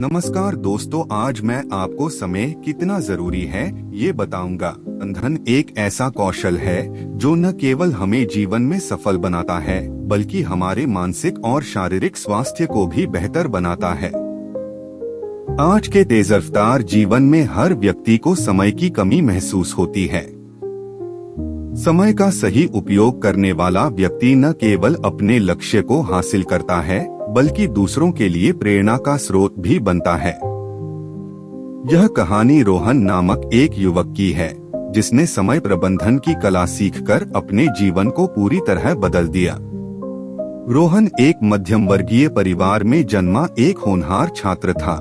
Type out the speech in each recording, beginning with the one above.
नमस्कार दोस्तों, आज मैं आपको समय कितना जरूरी है ये बताऊंगा। प्रबंधन एक ऐसा कौशल है जो न केवल हमें जीवन में सफल बनाता है बल्कि हमारे मानसिक और शारीरिक स्वास्थ्य को भी बेहतर बनाता है। आज के तेज रफ्तार जीवन में हर व्यक्ति को समय की कमी महसूस होती है। समय का सही उपयोग करने वाला व्यक्ति न केवल अपने लक्ष्य को हासिल करता है बल्कि दूसरों के लिए प्रेरणा का स्रोत भी बनता है। यह कहानी रोहन नामक एक युवक की है जिसने समय प्रबंधन की कला सीखकर अपने जीवन को पूरी तरह बदल दिया। रोहन एक मध्यम वर्गीय परिवार में जन्मा एक होनहार छात्र था।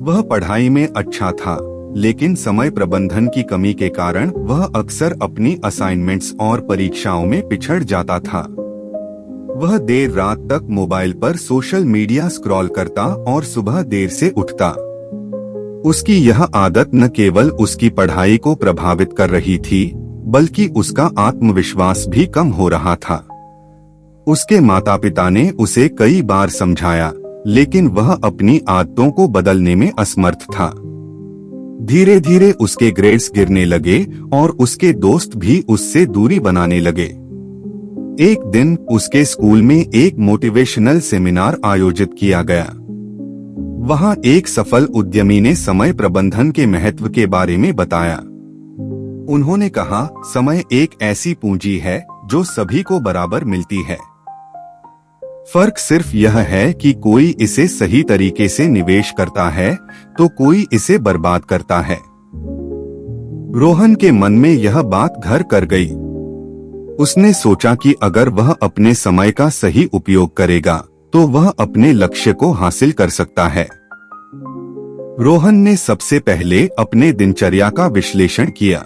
वह पढ़ाई में अच्छा था, लेकिन समय प्रबंधन की कमी के कारण वह अक्सर अपनी असाइनमेंट्स और परीक्षाओं में पिछड़ जाता था। वह देर रात तक मोबाइल पर सोशल मीडिया स्क्रॉल करता और सुबह देर से उठता। उसकी यह आदत न केवल उसकी पढ़ाई को प्रभावित कर रही थी बल्कि उसका आत्मविश्वास भी कम हो रहा था। उसके माता पिता ने उसे कई बार समझाया, लेकिन वह अपनी आदतों को बदलने में असमर्थ था। धीरे धीरे उसके ग्रेड्स गिरने लगे और उसके दोस्त भी उससे दूरी बनाने लगे। एक दिन उसके स्कूल में एक मोटिवेशनल सेमिनार आयोजित किया गया। वहां एक सफल उद्यमी ने समय प्रबंधन के महत्व के बारे में बताया। उन्होंने कहा, समय एक ऐसी पूंजी है जो सभी को बराबर मिलती है। फर्क सिर्फ यह है कि कोई इसे सही तरीके से निवेश करता है तो कोई इसे बर्बाद करता है। रोहन के मन में यह बात घर कर गई। उसने सोचा कि अगर वह अपने समय का सही उपयोग करेगा तो वह अपने लक्ष्य को हासिल कर सकता है। रोहन ने सबसे पहले अपने दिनचर्या का विश्लेषण किया।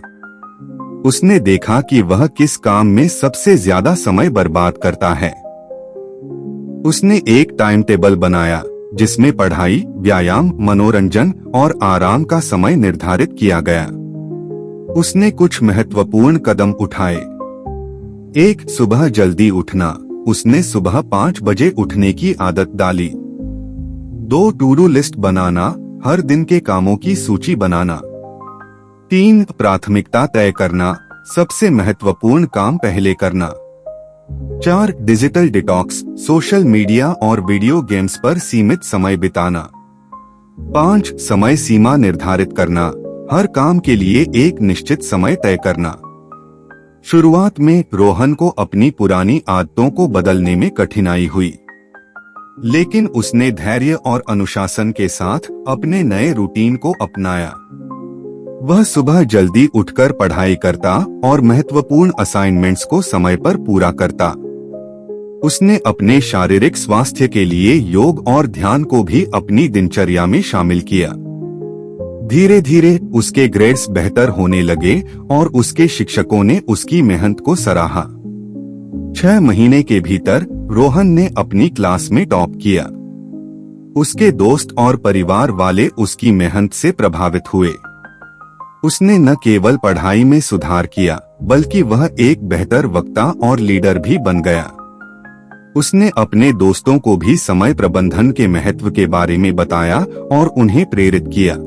उसने देखा कि वह किस काम में सबसे ज्यादा समय बर्बाद करता है। उसने एक टाइम टेबल बनाया जिसमें पढ़ाई, व्यायाम, मनोरंजन और आराम का समय निर्धारित किया गया। उसने कुछ महत्वपूर्ण कदम उठाए। 1. सुबह जल्दी उठना। उसने सुबह 5 बजे उठने की आदत डाली। 2. टू डू लिस्ट बनाना, हर दिन के कामों की सूची बनाना। 3. प्राथमिकता तय करना, सबसे महत्वपूर्ण काम पहले करना। 4. डिजिटल डिटॉक्स, सोशल मीडिया और वीडियो गेम्स पर सीमित समय बिताना। 5. समय सीमा निर्धारित करना, हर काम के लिए एक निश्चित समय तय करना। शुरुआत में रोहन को अपनी पुरानी आदतों को बदलने में कठिनाई हुई, लेकिन उसने धैर्य और अनुशासन के साथ अपने नए रूटीन को अपनाया। वह सुबह जल्दी उठकर पढ़ाई करता और महत्वपूर्ण असाइनमेंट्स को समय पर पूरा करता। उसने अपने शारीरिक स्वास्थ्य के लिए योग और ध्यान को भी अपनी दिनचर्या में शामिल किया। धीरे धीरे उसके ग्रेड्स बेहतर होने लगे और उसके शिक्षकों ने उसकी मेहनत को सराहा। 6 महीने के भीतर रोहन ने अपनी क्लास में टॉप किया। उसके दोस्त और परिवार वाले उसकी मेहनत से प्रभावित हुए। उसने न केवल पढ़ाई में सुधार किया बल्कि वह एक बेहतर वक्ता और लीडर भी बन गया। उसने अपने दोस्तों को भी समय प्रबंधन के महत्व के बारे में बताया और उन्हें प्रेरित किया।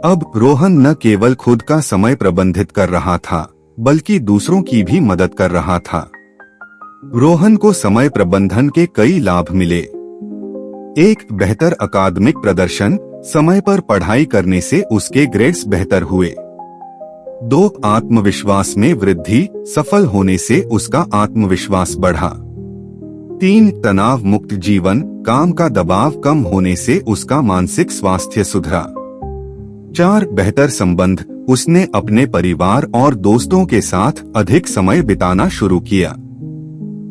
अब रोहन न केवल खुद का समय प्रबंधित कर रहा था बल्कि दूसरों की भी मदद कर रहा था। रोहन को समय प्रबंधन के कई लाभ मिले। 1. बेहतर अकादमिक प्रदर्शन, समय पर पढ़ाई करने से उसके ग्रेड्स बेहतर हुए। 2. आत्मविश्वास में वृद्धि, सफल होने से उसका आत्मविश्वास बढ़ा। 3. तनाव मुक्त जीवन, काम का दबाव कम होने से उसका मानसिक स्वास्थ्य सुधरा। 4. बेहतर संबंध, उसने अपने परिवार और दोस्तों के साथ अधिक समय बिताना शुरू किया।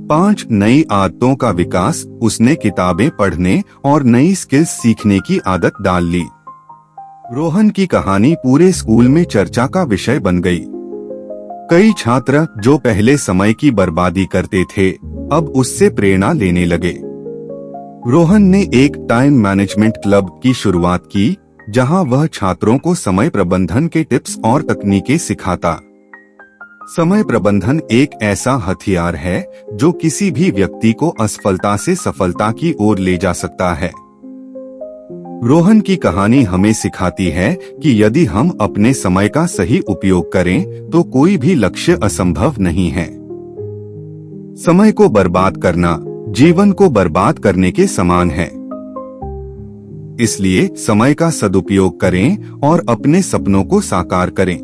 5. नई आदतों का विकास, उसने किताबें पढ़ने और नई स्किल्स सीखने की आदत डाल ली। रोहन की कहानी पूरे स्कूल में चर्चा का विषय बन गई। कई छात्र जो पहले समय की बर्बादी करते थे अब उससे प्रेरणा लेने लगे। रोहन ने एक टाइम मैनेजमेंट क्लब की शुरुआत की जहां वह छात्रों को समय प्रबंधन के टिप्स और तकनीकें सिखाता। समय प्रबंधन एक ऐसा हथियार है जो किसी भी व्यक्ति को असफलता से सफलता की ओर ले जा सकता है। रोहन की कहानी हमें सिखाती है कि यदि हम अपने समय का सही उपयोग करें तो कोई भी लक्ष्य असंभव नहीं है। समय को बर्बाद करना जीवन को बर्बाद करने के समान है। इसलिए समय का सदुपयोग करें और अपने सपनों को साकार करें।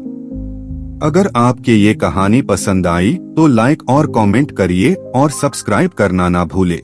अगर आपके ये कहानी पसंद आई तो लाइक और कमेंट करिए और सब्सक्राइब करना ना भूलें।